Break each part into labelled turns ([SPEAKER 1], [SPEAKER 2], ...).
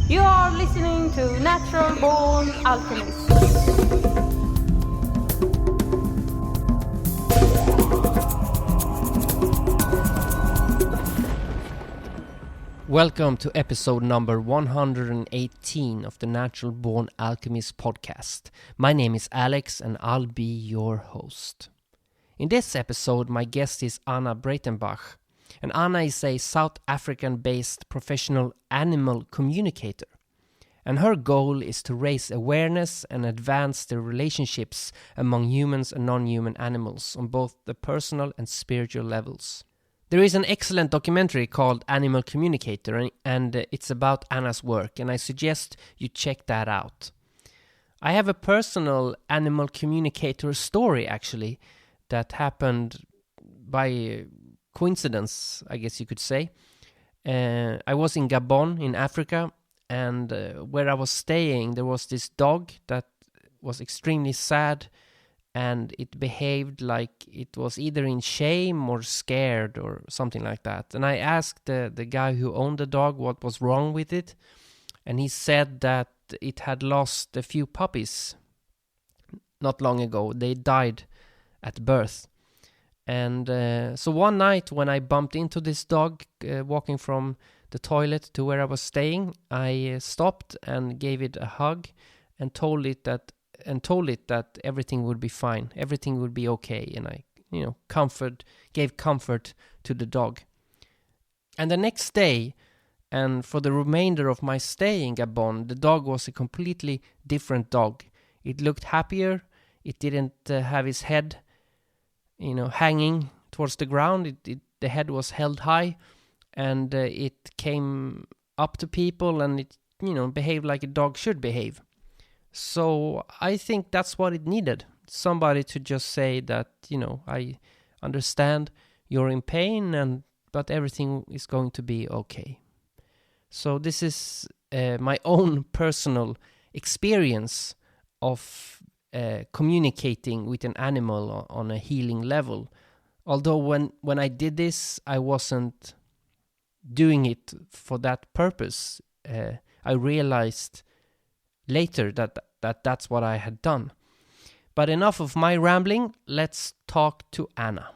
[SPEAKER 1] You are listening to Natural Born Alchemists.
[SPEAKER 2] Welcome to episode number 118 of the Natural Born Alchemist podcast. My name is Alex and I'll be your host. In this episode, my guest is Anna Breytenbach. And Anna is a South African-based professional animal communicator. And her goal is to raise awareness and advance the relationships among humans and non-human animals on both the personal and spiritual levels. There is an excellent documentary called Animal Communicator, and it's about Anna's work, and I suggest you check that out. I have a personal animal communicator story, actually, that happened by coincidence, I guess you could say. I was in Gabon in Africa, and where I was staying there was this dog that was extremely sad, and it behaved like it was either in shame or scared or something like that. And I asked the guy who owned the dog what was wrong with it, and he said that it had lost a few puppies not long ago. They died at birth. And so one night when I bumped into this dog walking from the toilet to where I was staying, I stopped and gave it a hug and told it that everything would be fine, everything would be okay, and I, gave comfort to the dog. And the next day, and for the remainder of my stay in Gabon, the dog was a completely different dog. It looked happier. It didn't have his head hanging towards the ground. The head was held high, and it came up to people, and it behaved like a dog should behave. So I think that's what it needed. Somebody to just say that, I understand you're in pain, but everything is going to be okay. So this is my own personal experience of communicating with an animal on a healing level. Although when I did this, I wasn't doing it for that purpose. I realized later that's what I had done. But enough of my rambling. Let's talk to Anna.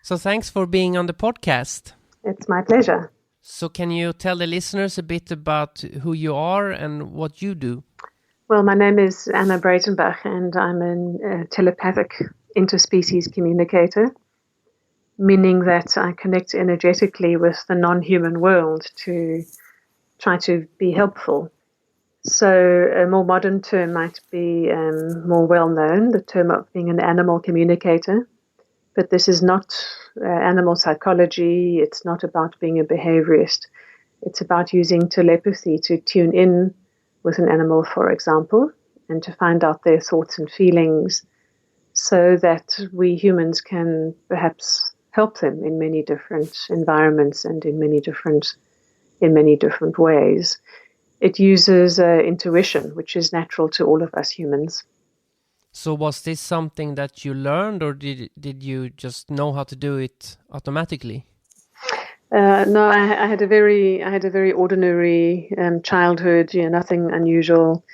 [SPEAKER 2] So thanks for being on the podcast.
[SPEAKER 3] It's my pleasure.
[SPEAKER 2] So can you tell the listeners a bit about who you are and what you do?
[SPEAKER 3] Well, my name is Anna Breytenbach, and I'm a telepathic interspecies communicator, meaning that I connect energetically with the non-human world to try to be helpful. So a more modern term might be more well-known, the term of being an animal communicator. But this is not animal psychology. It's not about being a behaviorist. It's about using telepathy to tune in with an animal, for example, and to find out their thoughts and feelings so that we humans can perhaps help them in many different environments and in many different ways. It uses intuition, which is natural to all of us humans.
[SPEAKER 2] So was this something that you learned, or did you just know how to do it automatically?
[SPEAKER 3] No, I had a very ordinary childhood. Nothing unusual,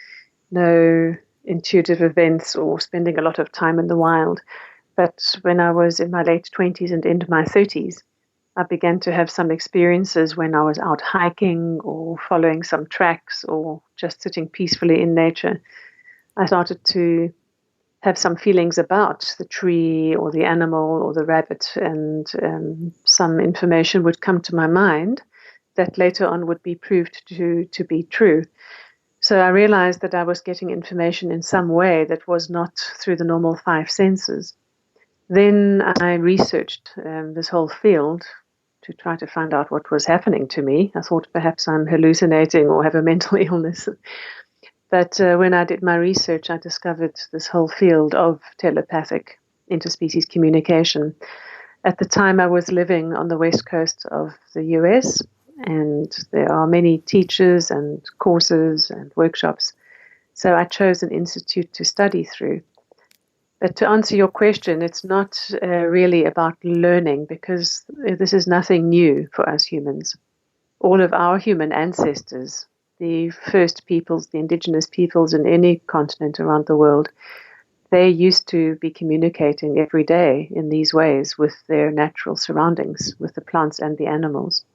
[SPEAKER 3] no intuitive events or spending a lot of time in the wild. But when I was in my late 20s and into my 30s, I began to have some experiences when I was out hiking or following some tracks or just sitting peacefully in nature. I started to have some feelings about the tree or the animal or the rabbit, and some information would come to my mind that later on would be proved to be true. So I realized that I was getting information in some way that was not through the normal five senses. Then I researched this whole field to try to find out what was happening to me. I thought perhaps I'm hallucinating or have a mental illness. But when I did my research, I discovered this whole field of telepathic interspecies communication. At the time, I was living on the west coast of the US, and there are many teachers and courses and workshops. So I chose an institute to study through. But to answer your question, it's not really about learning, because this is nothing new for us humans. All of our human ancestors, the first peoples, the indigenous peoples in any continent around the world, they used to be communicating every day in these ways with their natural surroundings, with the plants and the animals.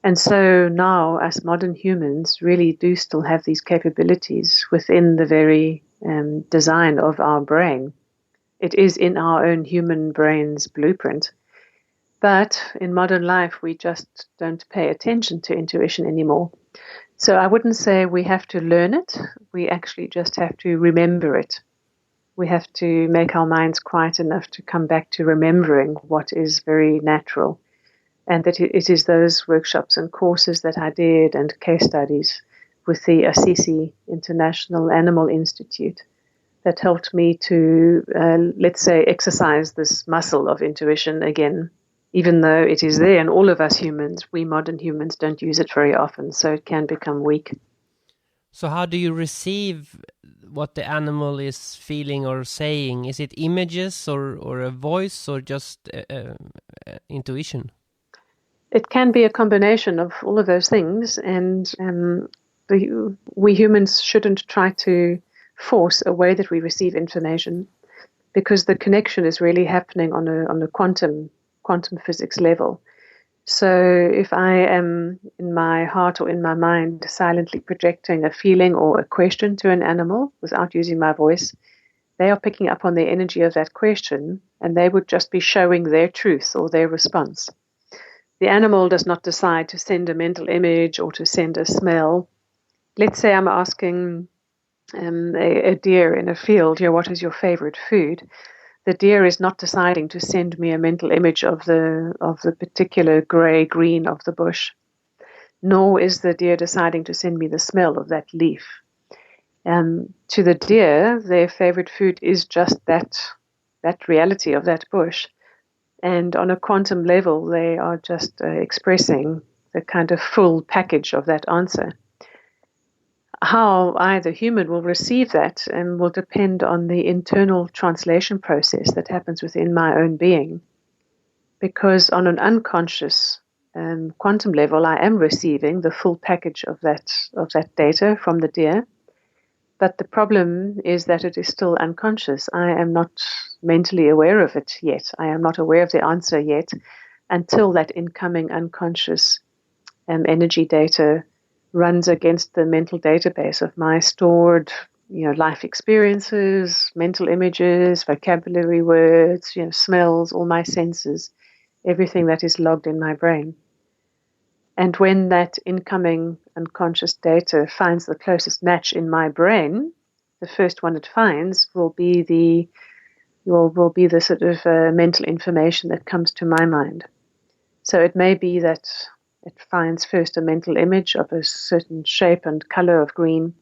[SPEAKER 3] And so now, as modern humans, really do still have these capabilities within the very design of our brain. It is in our own human brain's blueprint. But in modern life, we just don't pay attention to intuition anymore. So I wouldn't say we have to learn it. We actually just have to remember it. We have to make our minds quiet enough to come back to remembering what is very natural. And that it is those workshops and courses that I did and case studies with the Assisi International Animal Institute that helped me to, let's say, exercise this muscle of intuition again, even though it is there in all of us humans. We modern humans don't use it very often, so it can become weak.
[SPEAKER 2] So how do you receive what the animal is feeling or saying? Is it images or a voice or just intuition?
[SPEAKER 3] It can be a combination of all of those things, and we humans shouldn't try to force a way that we receive information, because the connection is really happening on a quantum physics level. So if I am in my heart or in my mind silently projecting a feeling or a question to an animal without using my voice, they are picking up on the energy of that question, and they would just be showing their truth or their response. The animal does not decide to send a mental image or to send a smell. Let's say I'm asking a deer in a field, what is your favorite food? The deer is not deciding to send me a mental image of the particular grey-green of the bush, nor is the deer deciding to send me the smell of that leaf. To the deer, their favorite food is just that reality of that bush. And on a quantum level, they are just expressing the kind of full package of that answer. How I, the human, will receive that will depend on the internal translation process that happens within my own being. Because on an unconscious quantum level, I am receiving the full package of that data from the deer. But the problem is that it is still unconscious. I am not mentally aware of it yet. I am not aware of the answer yet until that incoming unconscious energy data runs against the mental database of my stored, life experiences, mental images, vocabulary words, smells, all my senses, everything that is logged in my brain. And when that incoming unconscious data finds the closest match in my brain, the first one it finds will be the sort of mental information that comes to my mind. So it may be that it finds first a mental image of a certain shape and color of green,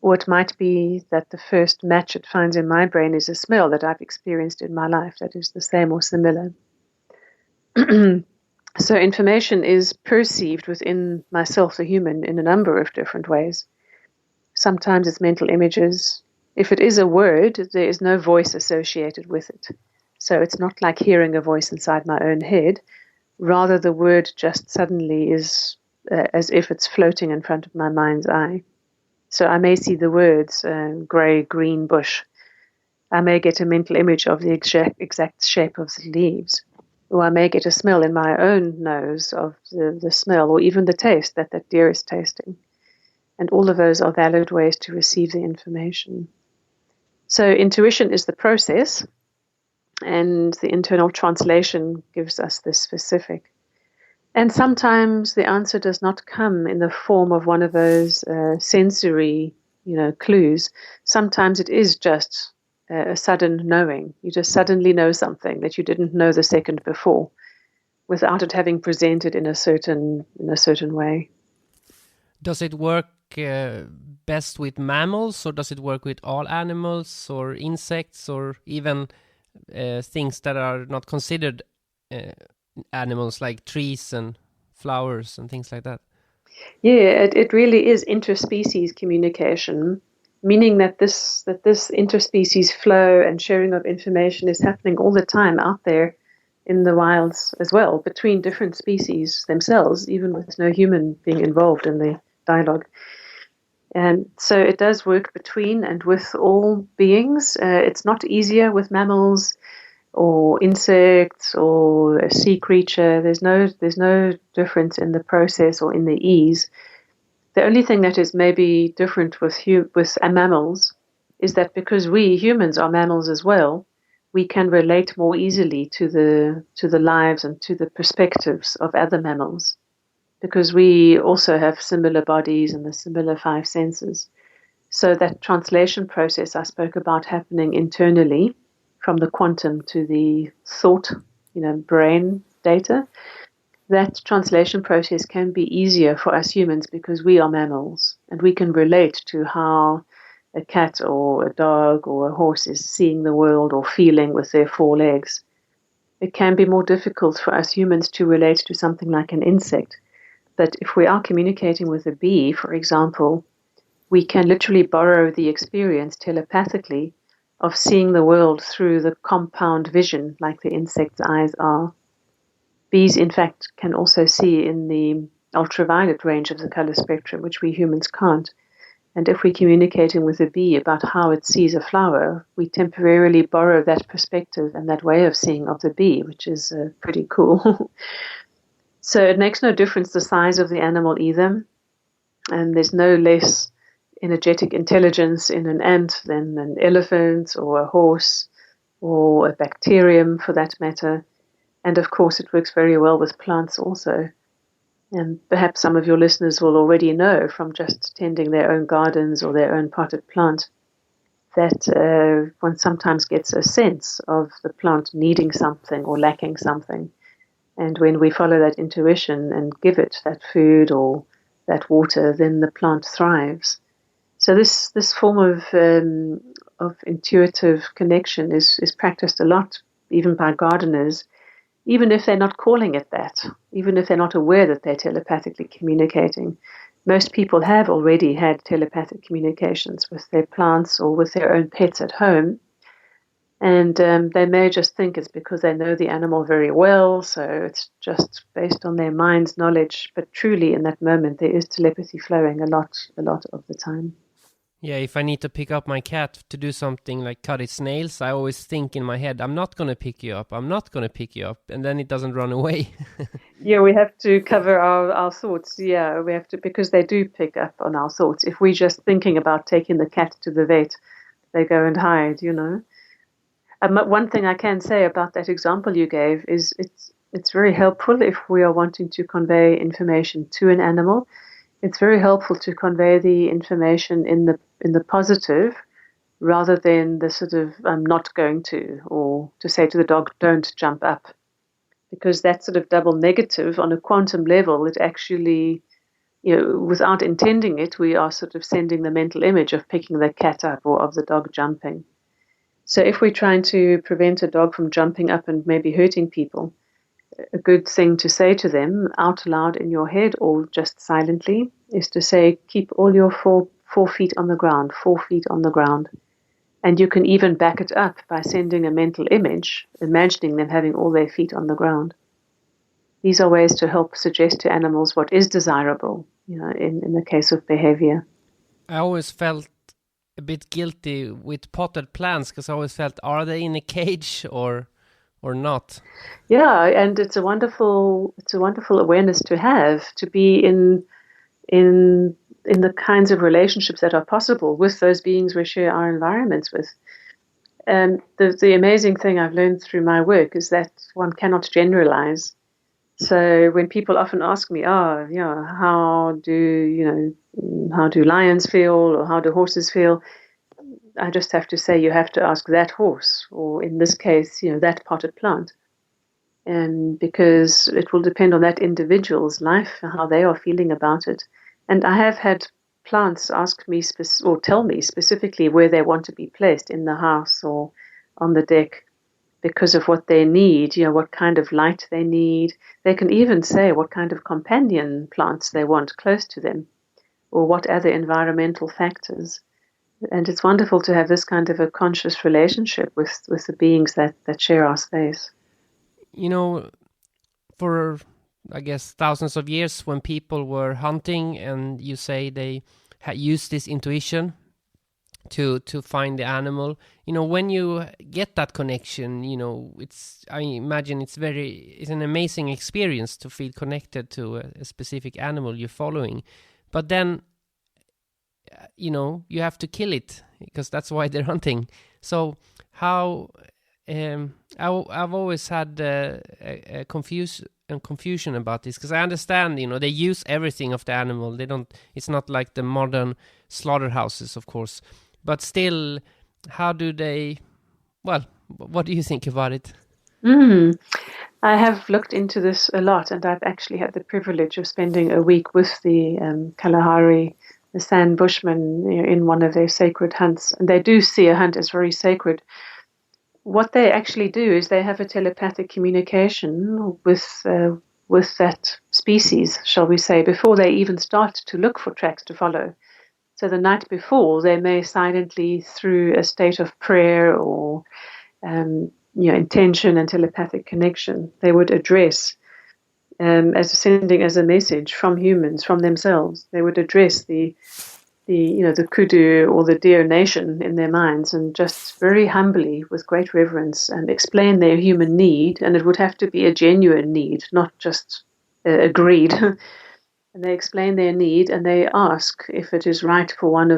[SPEAKER 3] or it might be that the first match it finds in my brain is a smell that I've experienced in my life that is the same or similar. So information is perceived within myself, the human, in a number of different ways. Sometimes it's mental images. If it is a word, there is no voice associated with it. So it's not like hearing a voice inside my own head. Rather, the word just suddenly is as if it's floating in front of my mind's eye. So I may see the words grey-green bush. I may get a mental image of the exact shape of the leaves. Or I may get a smell in my own nose of the smell, or even the taste that deer is tasting. And all of those are valid ways to receive the information. So intuition is the process, and the internal translation gives us the specific. And sometimes the answer does not come in the form of one of those sensory, clues. Sometimes it is just a sudden knowing. You just suddenly know something that you didn't know the second before, without it having presented in a certain way.
[SPEAKER 2] Does it work best with mammals, or does it work with all animals or insects, or even things that are not considered animals, like trees and flowers and things like that?
[SPEAKER 3] Yeah, it really is interspecies communication. meaning that this interspecies flow and sharing of information is happening all the time out there in the wilds as well, between different species themselves, even with no human being involved in the dialogue. And so it does work between and with all beings. It's not easier with mammals or insects or a sea creature. There's no difference in the process or in the ease. The only thing that is maybe different with mammals is that because we humans are mammals as well, we can relate more easily to the lives and to the perspectives of other mammals, because we also have similar bodies and the similar five senses. So that translation process I spoke about happening internally, from the quantum to the thought, brain data, that translation process can be easier for us humans because we are mammals and we can relate to how a cat or a dog or a horse is seeing the world or feeling with their four legs. It can be more difficult for us humans to relate to something like an insect. But if we are communicating with a bee, for example, we can literally borrow the experience telepathically of seeing the world through the compound vision, like the insect's eyes are. Bees, in fact, can also see in the ultraviolet range of the color spectrum, which we humans can't. And if we're communicating with a bee about how it sees a flower, we temporarily borrow that perspective and that way of seeing of the bee, which is pretty cool. So it makes no difference the size of the animal either. And there's no less energetic intelligence in an ant than an elephant or a horse or a bacterium for that matter. And of course, it works very well with plants also. And perhaps some of your listeners will already know from just tending their own gardens or their own potted plant that one sometimes gets a sense of the plant needing something or lacking something. And when we follow that intuition and give it that food or that water, then the plant thrives. So this form of intuitive connection is practiced a lot, even by gardeners, even if they're not calling it that, even if they're not aware that they're telepathically communicating. Most people have already had telepathic communications with their plants or with their own pets at home. And they may just think it's because they know the animal very well, so it's just based on their mind's knowledge. But truly, in that moment, there is telepathy flowing a lot of the time.
[SPEAKER 2] Yeah, if I need to pick up my cat to do something like cut its nails, I always think in my head, I'm not going to pick you up, I'm not going to pick you up, and then it doesn't run away.
[SPEAKER 3] Yeah, we have to cover our thoughts. Yeah, we have to, because they do pick up on our thoughts. If we're just thinking about taking the cat to the vet, they go and hide, One thing I can say about that example you gave is it's very helpful if we are wanting to convey information to an animal. It's very helpful to convey the information in the positive rather than the sort of I'm not going to, or to say to the dog, don't jump up. Because that sort of double negative on a quantum level, it actually, without intending it, we are sort of sending the mental image of picking the cat up or of the dog jumping. So if we're trying to prevent a dog from jumping up and maybe hurting people, a good thing to say to them out loud in your head or just silently is to say, keep all your four feet on the ground, 4 feet on the ground. And you can even back it up by sending a mental image, imagining them having all their feet on the ground. These are ways to help suggest to animals what is desirable, in the case of behavior.
[SPEAKER 2] I always felt a bit guilty with potted plants because I always felt, are they in a cage or not?
[SPEAKER 3] Yeah, and it's a wonderful awareness to have, to be in the kinds of relationships that are possible with those beings we share our environments with. And the amazing thing I've learned through my work is that one cannot generalize. So when people often ask me, how do lions feel or how do horses feel? I just have to say you have to ask that horse, or in this case, that potted plant. And because it will depend on that individual's life, how they are feeling about it. And I have had plants ask me or tell me specifically where they want to be placed in the house or on the deck because of what they need, what kind of light they need. They can even say what kind of companion plants they want close to them or what other environmental factors. And it's wonderful to have this kind of a conscious relationship with the beings that share our space.
[SPEAKER 2] You know, for I guess thousands of years, when people were hunting, and you say they used this intuition to find the animal. When you get that connection, I imagine it's an amazing experience to feel connected to a specific animal you're following. But then, you have to kill it, because that's why they're hunting. So how I've always had a confusion about this, because I understand, they use everything of the animal. It's not like the modern slaughterhouses, of course, but still, how do they, well, what do you think about it?
[SPEAKER 3] I have looked into this a lot, and I've actually had the privilege of spending a week with the Kalahari, the San Bushmen, in one of their sacred hunts. And they do see a hunt as very sacred. What they actually do is they have a telepathic communication with that species, shall we say, before they even start to look for tracks to follow. So the night before, they may silently, through a state of prayer or intention and telepathic connection, they would address, as sending as a message from humans, from themselves. They would address the kudu or the deer nation in their minds, and just very humbly, with great reverence, explain their human need. And it would have to be a genuine need, not just a greed. And they explain their need, and they ask if it is right for one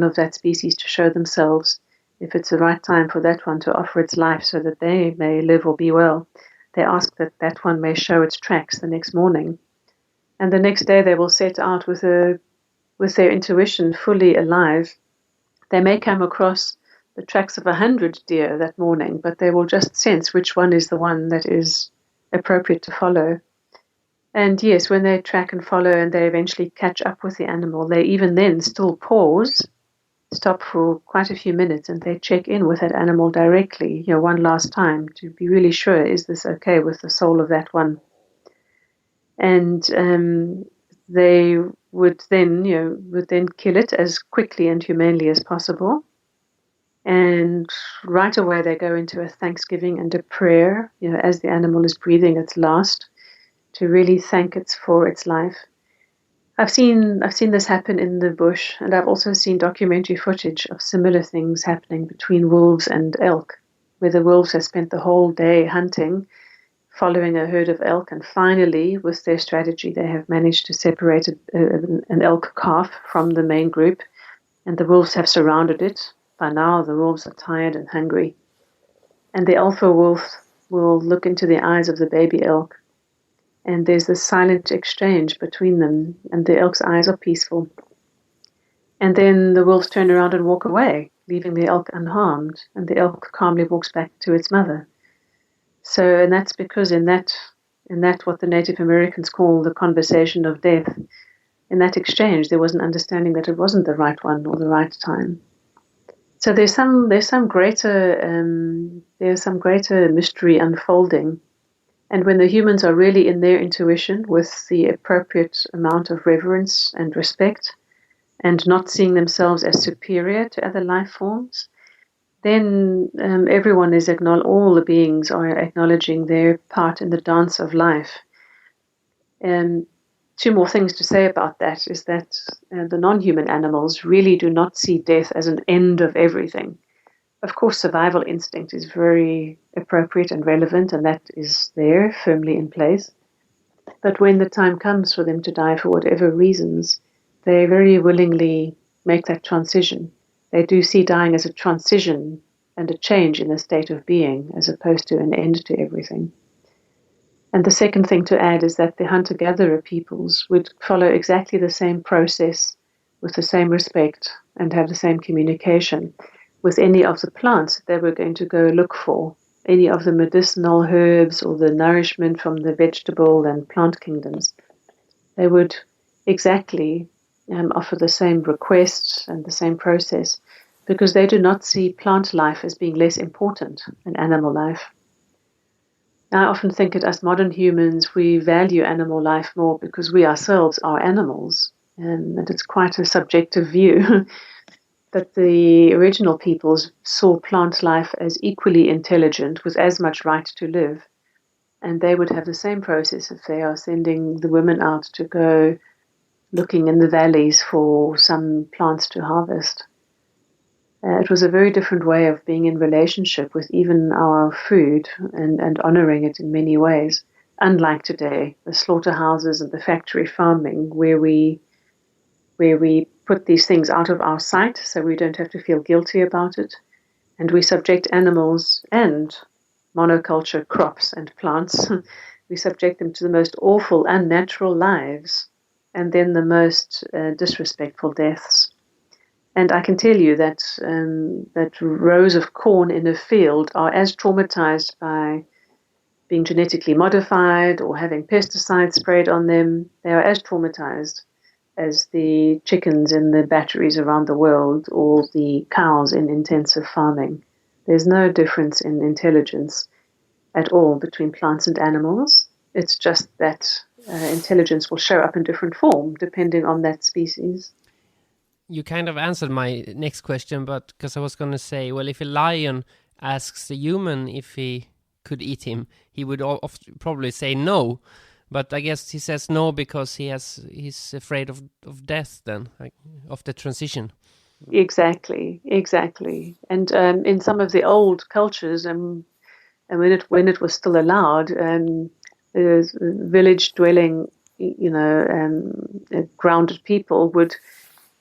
[SPEAKER 3] of that species to show themselves, if it's the right time for that one to offer its life so that they may live or be well. They ask that one may show its tracks the next morning. And the next day they will set out with their intuition fully alive. They may come across the tracks of 100 deer that morning, but they will just sense which one is the one that is appropriate to follow. And yes, when they track and follow and they eventually catch up with the animal, they even then still pause, stop for quite a few minutes, and they check in with that animal directly, one last time, to be really sure, is this okay with the soul of that one? And they would then kill it as quickly and humanely as possible. And right away they go into a thanksgiving and a prayer, as the animal is breathing its last, to really thank it for its life. I've seen this happen in the bush, and I've also seen documentary footage of similar things happening between wolves and elk, where the wolves have spent the whole day hunting, following a herd of elk, and finally, with their strategy, they have managed to separate an elk calf from the main group, and the wolves have surrounded it. By now, the wolves are tired and hungry, and the alpha wolf will look into the eyes of the baby elk, and there's this silent exchange between them, and the elk's eyes are peaceful. And then the wolves turn around and walk away, leaving the elk unharmed, and the elk calmly walks back to its mother. So, and that's because in that what the Native Americans call the conversation of death, in that exchange there was an understanding that it wasn't the right one or the right time. So there's some greater mystery unfolding. And when the humans are really in their intuition with the appropriate amount of reverence and respect, and not seeing themselves as superior to other life forms, then all the beings are acknowledging their part in the dance of life. And two more things to say about that is that the non-human animals really do not see death as an end of everything. Of course, survival instinct is very appropriate and relevant, and that is there, firmly in place. But when the time comes for them to die for whatever reasons, they very willingly make that transition. They do see dying as a transition and a change in a state of being, as opposed to an end to everything. And the second thing to add is that the hunter-gatherer peoples would follow exactly the same process with the same respect and have the same communication with any of the plants that they were going to go look for, any of the medicinal herbs or the nourishment from the vegetable and plant kingdoms. They would exactly offer the same requests and the same process, because they do not see plant life as being less important than animal life. I often think that as modern humans, we value animal life more because we ourselves are animals, and it's quite a subjective view. that the original peoples saw plant life as equally intelligent, with as much right to live. And they would have the same process if they are sending the women out to go looking in the valleys for some plants to harvest. It was a very different way of being in relationship with even our food and honoring it in many ways. Unlike today, the slaughterhouses and the factory farming, where we put these things out of our sight so we don't have to feel guilty about it. And we subject animals and monoculture crops and plants, we subject them to the most awful, unnatural lives, and then the most disrespectful deaths. And I can tell you that that rows of corn in a field are as traumatized by being genetically modified or having pesticides sprayed on them. They are as traumatized as the chickens in the batteries around the world or the cows in intensive farming. There's no difference in intelligence at all between plants and animals. It's just that intelligence will show up in different form depending on that species.
[SPEAKER 2] You kind of answered my next question, but because I was going to say, well, if a lion asks a human if he could eat him, he would probably say no. But I guess he says no because he's afraid of death then, like, of the transition.
[SPEAKER 3] Exactly. And in some of the old cultures, and when it was still allowed, village dwelling, grounded people would,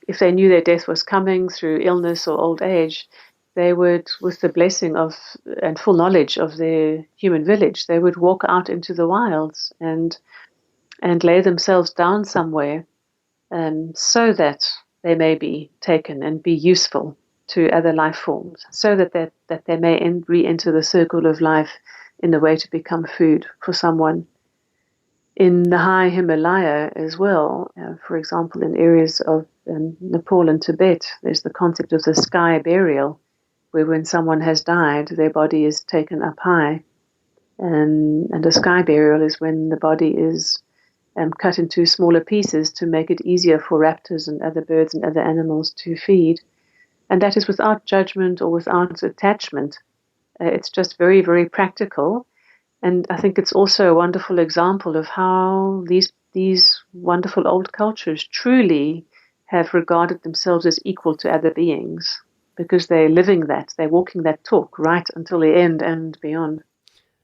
[SPEAKER 3] if they knew their death was coming through illness or old age, they would, with the blessing of and full knowledge of their human village, they would walk out into the wilds and lay themselves down somewhere, so that they may be taken and be useful to other life forms, so that they may re-enter the circle of life in a way to become food for someone. In the high Himalaya as well, for example, in areas of Nepal and Tibet, there's the concept of the sky burial, where when someone has died, their body is taken up high. And a sky burial is when the body is cut into smaller pieces to make it easier for raptors and other birds and other animals to feed. And that is without judgment or without attachment. It's just very, very practical. And I think it's also a wonderful example of how these wonderful old cultures truly have regarded themselves as equal to other beings, because they're living that, they're walking that talk right until the end and beyond.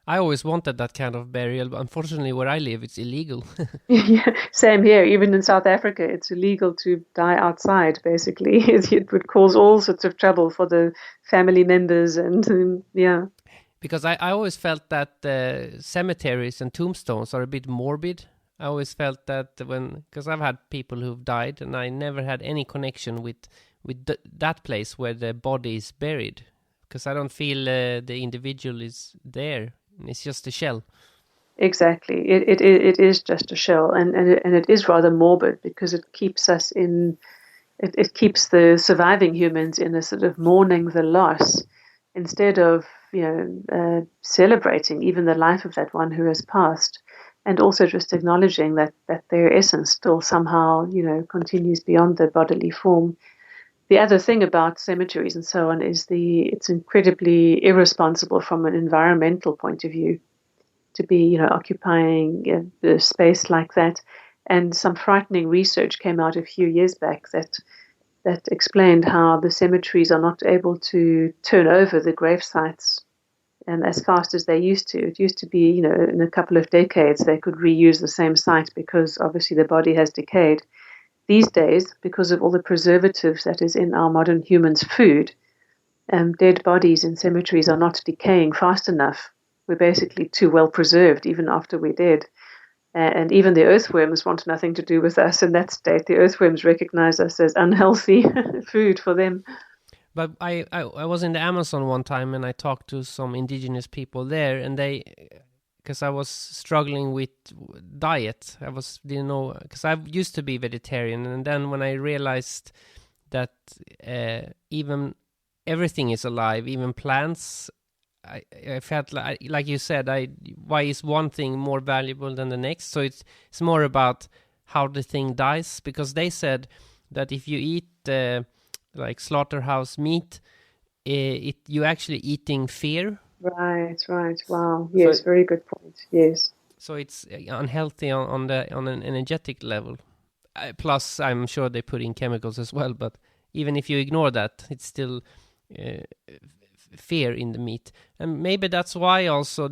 [SPEAKER 2] I always wanted that kind of burial, but unfortunately where I live it's illegal.
[SPEAKER 3] Yeah, same here. Even in South Africa, it's illegal to die outside, basically. It would cause all sorts of trouble for the family members and, yeah.
[SPEAKER 2] Because I always felt that cemeteries and tombstones are a bit morbid. I always felt that because I've had people who've died and I never had any connection with that place where the body is buried. Because I don't feel the individual is there. It's just a shell.
[SPEAKER 3] Exactly. It is just a shell, and it is rather morbid because it keeps us in. It keeps the surviving humans in a sort of mourning the loss, instead of celebrating even the life of that one who has passed, and also just acknowledging that their essence still somehow continues beyond the bodily form. The other thing about cemeteries and so on is it's incredibly irresponsible from an environmental point of view to be, occupying the space like that. And some frightening research came out a few years back that explained how the cemeteries are not able to turn over the grave sites as fast as they used to. It used to be, in a couple of decades they could reuse the same site because obviously the body has decayed. These days, because of all the preservatives that is in our modern humans' food, dead bodies in cemeteries are not decaying fast enough. We're basically too well preserved even after we're dead. And even the earthworms want nothing to do with us in that state. The earthworms recognize us as unhealthy food for them.
[SPEAKER 2] But I was in the Amazon one time and I talked to some indigenous people there, and because I was struggling with diet. Didn't know, because I used to be vegetarian, and then when I realized that even everything is alive, even plants, I felt like you said, why is one thing more valuable than the next? So it's more about how the thing dies, because they said that if you eat like slaughterhouse meat, you actually eating fear.
[SPEAKER 3] Right. Wow. Yes,
[SPEAKER 2] So,
[SPEAKER 3] very good point. Yes.
[SPEAKER 2] so it's unhealthy on an energetic level. Plus, I'm sure they put in chemicals as well. But even if you ignore that, it's still uh, fear in the meat, and maybe that's why also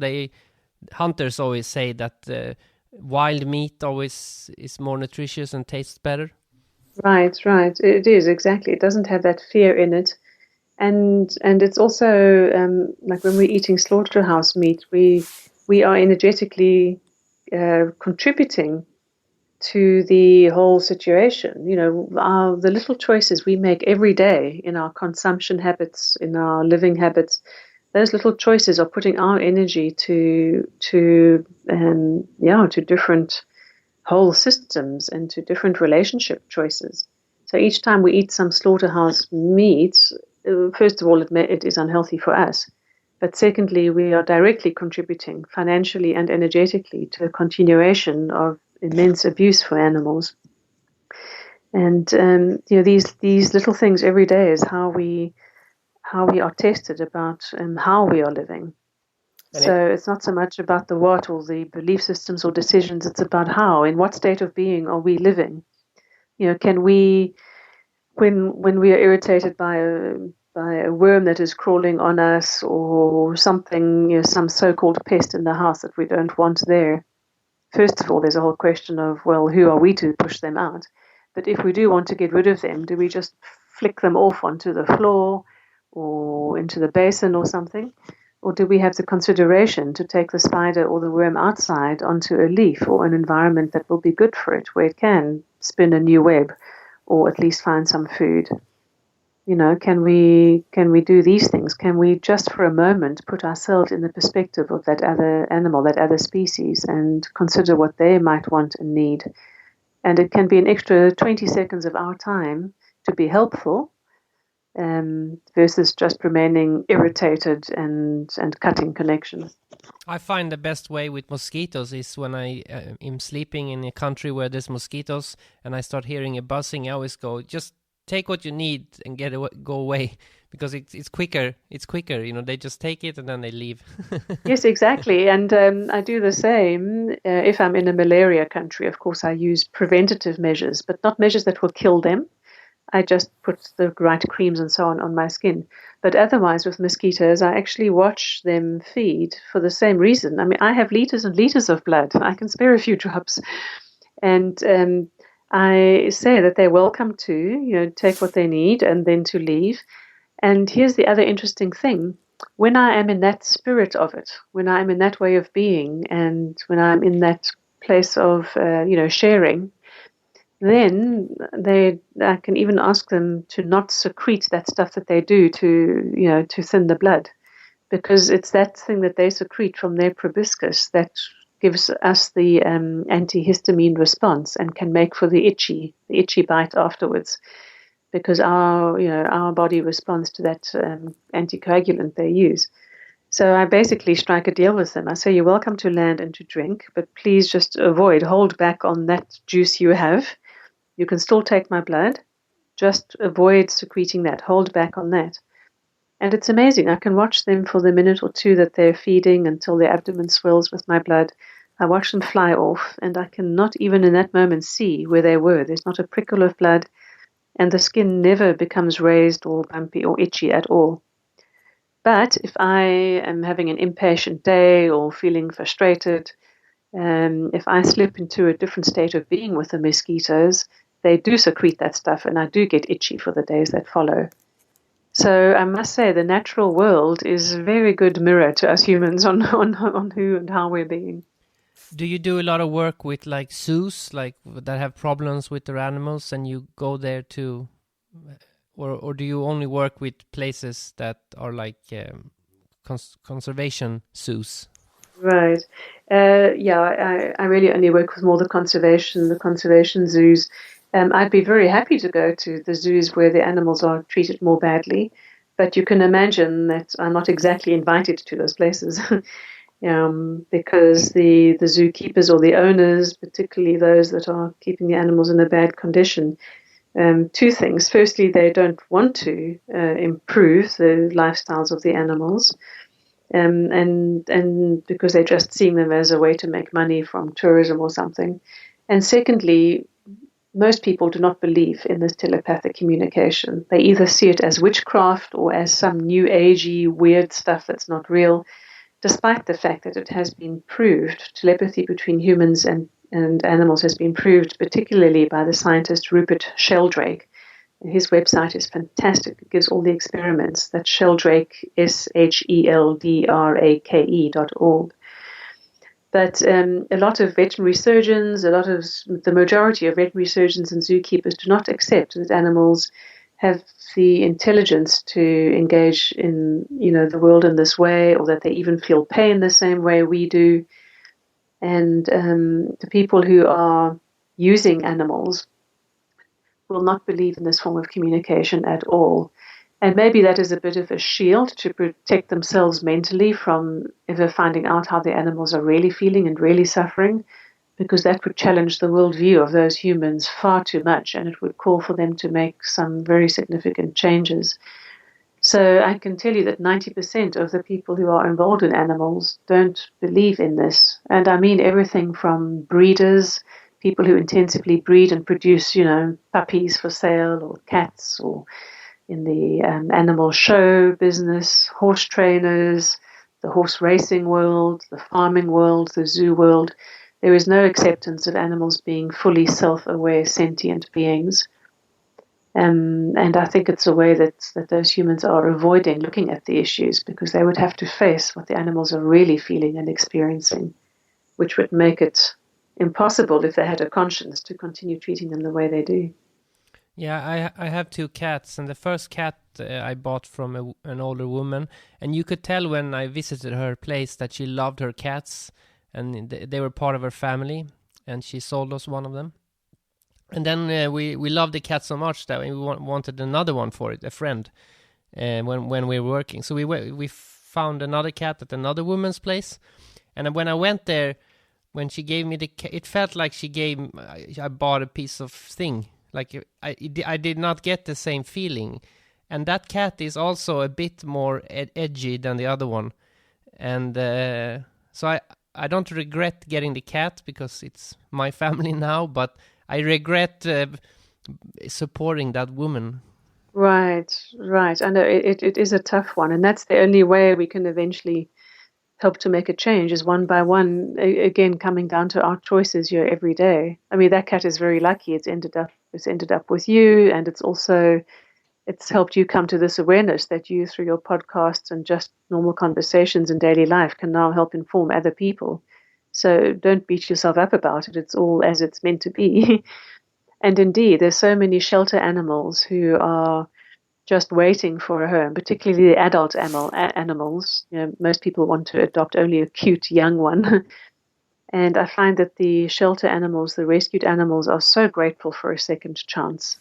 [SPEAKER 2] hunters always say that wild meat always is more nutritious and tastes better.
[SPEAKER 3] Right. It is exactly. It doesn't have that fear in it, and it's also like when we're eating slaughterhouse meat, we are energetically contributing to the whole situation. You know, the little choices we make every day in our consumption habits, in our living habits, those little choices are putting our energy to different whole systems and to different relationship choices. So each time we eat some slaughterhouse meat, first of all, it is unhealthy for us. But secondly, we are directly contributing financially and energetically to the continuation of immense abuse for animals. And you know, these little things every day is how we are tested about how we are living.
[SPEAKER 2] And
[SPEAKER 3] So it's not so much about the what or the belief systems or decisions. It's about how, in what state of being are we living? You know, can we, when we are irritated by a worm that is crawling on us or something, you know, some so-called pest in the house that we don't want there. First of all, there's a whole question of, well, who are we to push them out? But if we do want to get rid of them, do we just flick them off onto the floor or into the basin or something? Or do we have the consideration to take the spider or the worm outside onto a leaf or an environment that will be good for it, where it can spin a new web or at least find some food? You know, can we do these things? Can we just for a moment put ourselves in the perspective of that other animal, that other species, and consider what they might want and need? And it can be an extra 20 seconds of our time to be helpful, versus just remaining irritated and cutting connections.
[SPEAKER 2] I find the best way with mosquitoes is when I am sleeping in a country where there's mosquitoes and I start hearing a buzzing. I always go, just take what you need and go away, because it's quicker. It's quicker, you know. They just take it and then they leave.
[SPEAKER 3] Yes, exactly. And I do the same if I'm in a malaria country. Of course, I use preventative measures, but not measures that will kill them. I just put the right creams and so on my skin. But otherwise, with mosquitoes, I actually watch them feed for the same reason. I mean, I have liters and liters of blood. I can spare a few drops. And I say that they're welcome to, you know, take what they need and then to leave. And here's the other interesting thing. When I am in that spirit of it, when I'm in that way of being, and when I'm in that place of, sharing, then I can even ask them to not secrete that stuff that they do to thin the blood, because it's that thing that they secrete from their proboscis that gives us the antihistamine response and can make for the itchy bite afterwards, because our body responds to that anticoagulant they use. So I basically strike a deal with them. I say, you're welcome to land and to drink, but please just hold back on that juice you have. You can still take my blood, just avoid secreting that, hold back on that. And it's amazing. I can watch them for the minute or two that they're feeding until their abdomen swells with my blood. I watch them fly off, and I cannot even in that moment see where they were. There's not a prickle of blood, and the skin never becomes raised or bumpy or itchy at all. But if I am having an impatient day or feeling frustrated, if I slip into a different state of being with the mosquitoes, they do secrete that stuff, and I do get itchy for the days that follow. So I must say the natural world is a very good mirror to us humans on who and how we're being.
[SPEAKER 2] Do you do a lot of work with like zoos, like that have problems with their animals, and you go there to, or do you only work with places that are like conservation zoos?
[SPEAKER 3] Right. I really only work with more the conservation zoos. I'd be very happy to go to the zoos where the animals are treated more badly, but you can imagine that I'm not exactly invited to those places. Because the zookeepers or the owners, particularly those that are keeping the animals in a bad condition, Two things. Firstly, they don't want to improve the lifestyles of the animals, and because they're just seeing them as a way to make money from tourism or something. And secondly, most people do not believe in this telepathic communication. They either see it as witchcraft or as some new agey weird stuff that's not real, despite the fact that it has been proved. Telepathy between humans and animals has been proved, particularly by the scientist Rupert Sheldrake. And his website is fantastic. It gives all the experiments. That's Sheldrake, SHELDRAKE.org. But a lot of veterinary surgeons, the majority of veterinary surgeons and zookeepers do not accept that animals have the intelligence to engage in, the world in this way, or that they even feel pain the same way we do. And the people who are using animals will not believe in this form of communication at all. And maybe that is a bit of a shield to protect themselves mentally from ever finding out how the animals are really feeling and really suffering, because that would challenge the worldview of those humans far too much, and it would call for them to make some very significant changes. So I can tell you that 90% of the people who are involved in animals don't believe in this. And I mean everything from breeders, people who intensively breed and produce, puppies for sale, or cats, or in the animal show business, horse trainers, the horse racing world, the farming world, the zoo world. There is no acceptance of animals being fully self-aware, sentient beings. And I think it's a way that those humans are avoiding looking at the issues, because they would have to face what the animals are really feeling and experiencing, which would make it impossible, if they had a conscience, to continue treating them the way they do.
[SPEAKER 2] Yeah, I have two cats, and the first cat I bought from an older woman, and you could tell when I visited her place that she loved her cats, and they were part of her family, and she sold us one of them. And then we loved the cat so much that we wanted another one for it, a friend, when we were working. So we found another cat at another woman's place, and when I went there, when she gave me it felt like I bought a piece of thing. Like I did not get the same feeling. And that cat is also a bit more edgy than the other one. And so I don't regret getting the cat, because it's my family now, but I regret supporting that woman.
[SPEAKER 3] Right. I know it is a tough one. And that's the only way we can eventually help to make a change, is one by one, again, coming down to our choices here every day. I mean, that cat is very lucky. It's ended up with you, and it's helped you come to this awareness that you, through your podcasts and just normal conversations in daily life, can now help inform other people. So don't beat yourself up about it. It's all as it's meant to be. And indeed, there's so many shelter animals who are just waiting for a home, particularly the adult animals. Most people want to adopt only a cute young one. And I find that the shelter animals, the rescued animals, are so grateful for a second chance.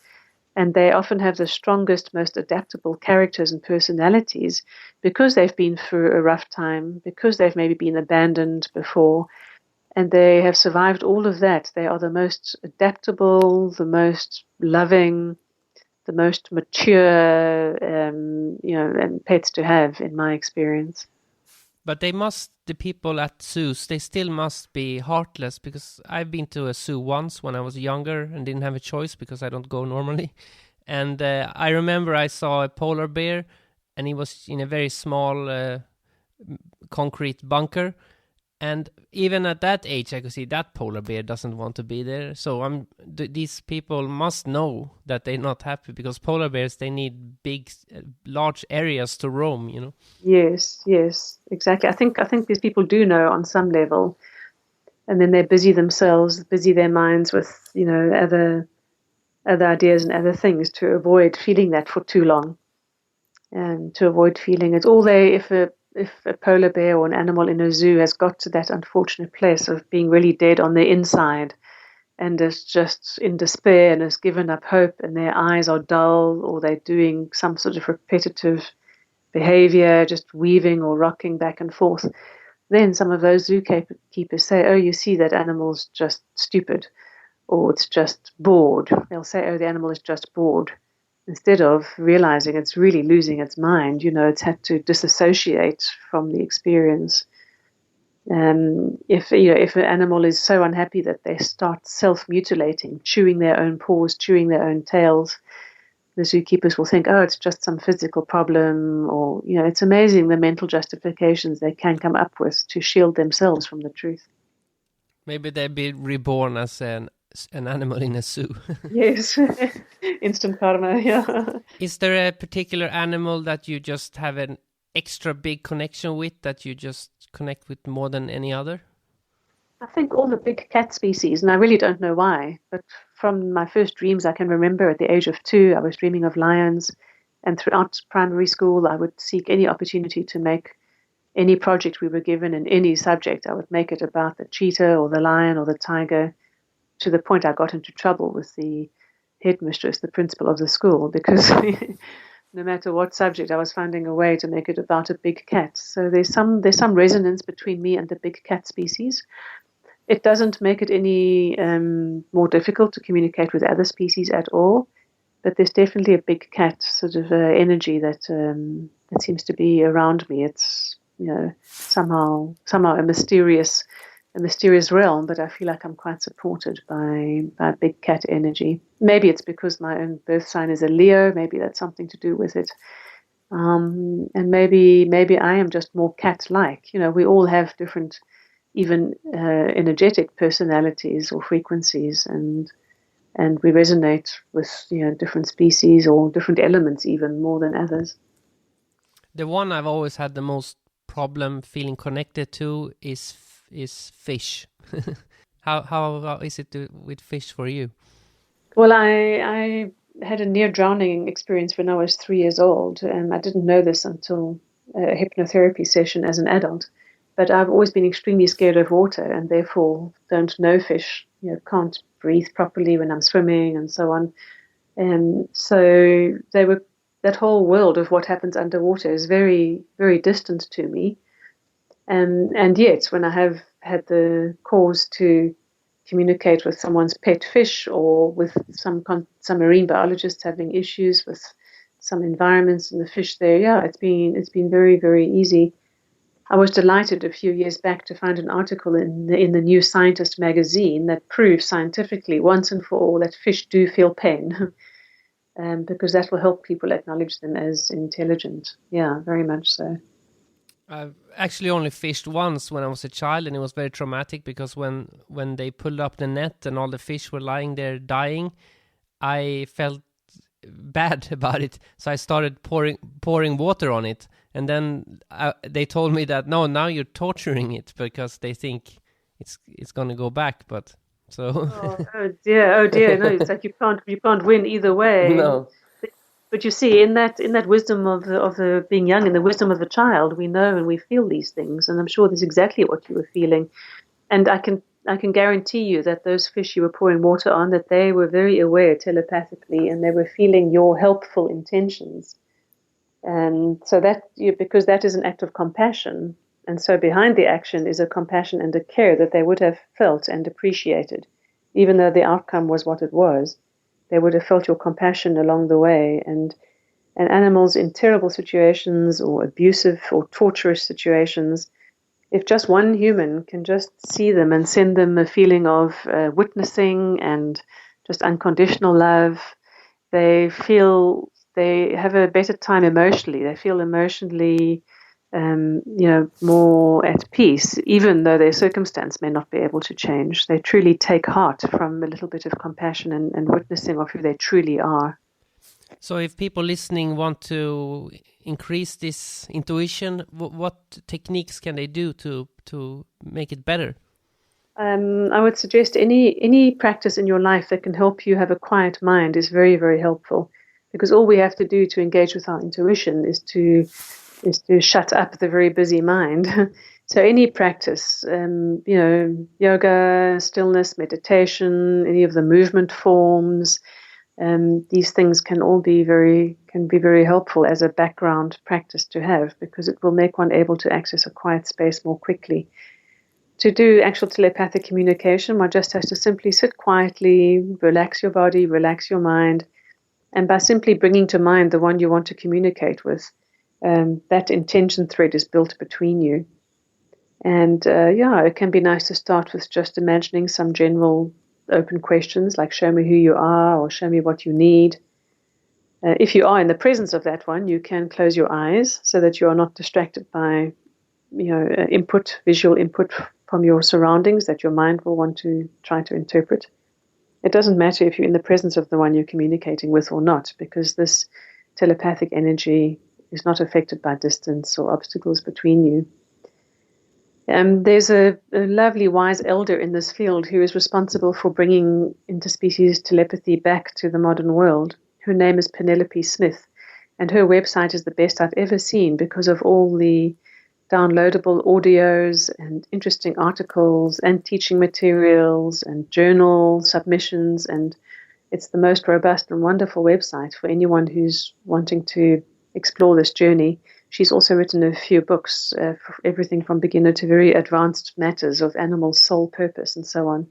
[SPEAKER 3] And they often have the strongest, most adaptable characters and personalities, because they've been through a rough time, because they've maybe been abandoned before, and they have survived all of that. They are the most adaptable, the most loving, the most mature, and pets to have, in my experience.
[SPEAKER 2] But the people at zoos, they still must be heartless, because I've been to a zoo once when I was younger and didn't have a choice because I don't go normally. And I remember I saw a polar bear, and he was in a very small concrete bunker. And even at that age, I could see that polar bear doesn't want to be there. So these people must know that they're not happy, because polar bears, they need big, large areas to roam,
[SPEAKER 3] Yes, exactly. I think these people do know on some level, and then they're busy their minds with, other ideas and other things, to avoid feeling that for too long, and to avoid feeling it. If a polar bear or an animal in a zoo has got to that unfortunate place of being really dead on the inside, and is just in despair and has given up hope, and their eyes are dull, or they're doing some sort of repetitive behavior, just weaving or rocking back and forth, then some of those zookeepers say, oh, you see, that animal's just stupid, or it's just bored. They'll say, oh, the animal is just bored, instead of realizing it's really losing its mind. It's had to disassociate from the experience. If an animal is so unhappy that they start self-mutilating, chewing their own paws, chewing their own tails, the zookeepers will think, oh, it's just some physical problem, or, it's amazing the mental justifications they can come up with to shield themselves from the truth.
[SPEAKER 2] Maybe they'll be reborn as an animal in a zoo.
[SPEAKER 3] Yes, instant karma, yeah.
[SPEAKER 2] Is there a particular animal that you just have an extra big connection with, that you just connect with more than any other?
[SPEAKER 3] I think all the big cat species, and I really don't know why, but from my first dreams I can remember at the age of 2, I was dreaming of lions, and throughout primary school I would seek any opportunity to make any project we were given in any subject. I would make it about the cheetah or the lion or the tiger, to the point I got into trouble with the headmistress, the principal of the school, because no matter what subject, I was finding a way to make it about a big cat. So there's some resonance between me and the big cat species. It doesn't make it any more difficult to communicate with other species at all, but there's definitely a big cat sort of energy that seems to be around me. It's somehow a mysterious realm, but I feel like I'm quite supported by big cat energy. Maybe it's because my own birth sign is a Leo. Maybe that's something to do with it. And maybe I am just more cat-like. We all have different, even energetic personalities or frequencies, and we resonate with different species or different elements even more than others.
[SPEAKER 2] The one I've always had the most problem feeling connected to is fish. How is it with fish for you?
[SPEAKER 3] Well, I had a near drowning experience when I was 3 years old, and I didn't know this until a hypnotherapy session as an adult. But I've always been extremely scared of water, and therefore don't know fish. Can't breathe properly when I'm swimming, and so on. And so that whole world of what happens underwater is very, very distant to me. And yet, when I have had the cause to communicate with someone's pet fish, or with some marine biologists having issues with some environments in the fish there, it's been very, very easy. I was delighted a few years back to find an article in the New Scientist magazine that proves scientifically once and for all that fish do feel pain, because that will help people acknowledge them as intelligent. Yeah, very much so.
[SPEAKER 2] I've actually only fished once when I was a child, and it was very traumatic because when they pulled up the net and all the fish were lying there dying, I felt bad about it. So I started pouring water on it, and then they told me that no, now you're torturing it because they think it's going to go back. But so
[SPEAKER 3] oh dear, no, it's like you can't win either way.
[SPEAKER 2] No.
[SPEAKER 3] But you see, in that wisdom of the being young, in the wisdom of the child, we know and we feel these things, and I'm sure that's exactly what you were feeling. And I can guarantee you that those fish you were pouring water on, that they were very aware telepathically, and they were feeling your helpful intentions. And so because that is an act of compassion, and so behind the action is a compassion and a care that they would have felt and appreciated, even though the outcome was what it was. They would have felt your compassion along the way. And animals in terrible situations or abusive or torturous situations, if just one human can just see them and send them a feeling of witnessing and just unconditional love, they have a better time emotionally. They feel emotionally more at peace, even though their circumstance may not be able to change. They truly take heart from a little bit of compassion and witnessing of who they truly are.
[SPEAKER 2] So if people listening want to increase this intuition, what techniques can they do to make it better?
[SPEAKER 3] I would suggest any practice in your life that can help you have a quiet mind is very, very helpful, because all we have to do to engage with our intuition is to shut up the very busy mind. So any practice, yoga, stillness, meditation, any of the movement forms, these things can be very helpful as a background practice to have, because it will make one able to access a quiet space more quickly. To do actual telepathic communication, one just has to simply sit quietly, relax your body, relax your mind, and by simply bringing to mind the one you want to communicate with, that intention thread is built between you. And it can be nice to start with just imagining some general open questions like show me who you are or show me what you need. If you are in the presence of that one, you can close your eyes so that you are not distracted by visual input from your surroundings that your mind will want to try to interpret. It doesn't matter if you're in the presence of the one you're communicating with or not, because this telepathic energy is not affected by distance or obstacles between you. There's a lovely wise elder in this field who is responsible for bringing interspecies telepathy back to the modern world. Her name is Penelope Smith, and her website is the best I've ever seen because of all the downloadable audios and interesting articles and teaching materials and journal submissions, and it's the most robust and wonderful website for anyone who's wanting to explore this journey. She's also written a few books, for everything from beginner to very advanced matters of animal soul purpose and so on.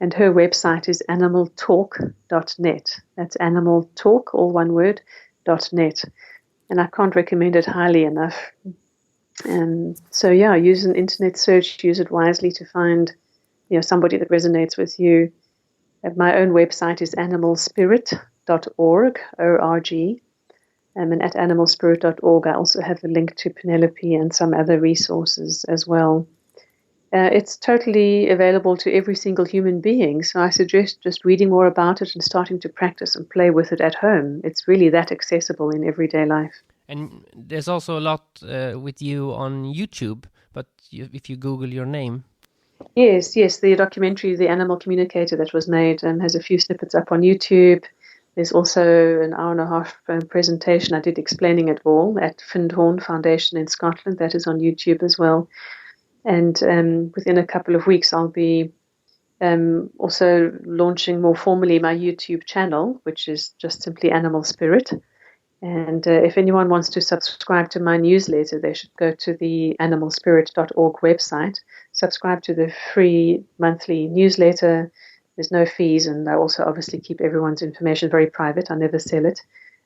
[SPEAKER 3] And her website is animaltalk.net. That's animaltalk, all one word, .net. And I can't recommend it highly enough. Use an internet search, use it wisely to find, somebody that resonates with you. My own website is animalspirit.org, O-R-G. And at animalspirit.org, I also have a link to Penelope and some other resources as well. It's totally available to every single human being, so I suggest just reading more about it and starting to practice and play with it at home. It's really that accessible in everyday life.
[SPEAKER 2] And there's also a lot with you on YouTube, but if you Google your name.
[SPEAKER 3] Yes, the documentary, The Animal Communicator, that was made has a few snippets up on YouTube. There's also an hour-and-a-half presentation I did explaining it all at Findhorn Foundation in Scotland. That is on YouTube as well. And within a couple of weeks, I'll be also launching more formally my YouTube channel, which is just simply Animal Spirit. And if anyone wants to subscribe to my newsletter, they should go to the animalspirit.org website, subscribe to the free monthly newsletter. There's no fees, and I also obviously keep everyone's information very private. I never sell it.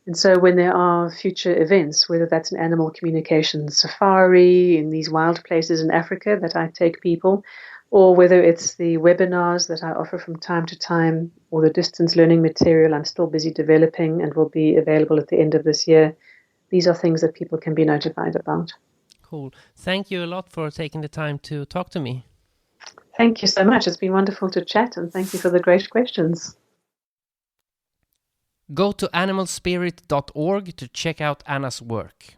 [SPEAKER 3] And so when there are future events, whether that's an animal communication safari in these wild places in Africa that I take people, or whether it's the webinars that I offer from time to time, or the distance learning material I'm still busy developing and will be available at the end of this year, these are things that people can be notified about.
[SPEAKER 2] Cool. Thank you a lot for taking the time to talk to me.
[SPEAKER 3] Thank you so much. It's been wonderful to chat, and thank you for the great questions.
[SPEAKER 2] Go to animalspirit.org to check out Anna's work.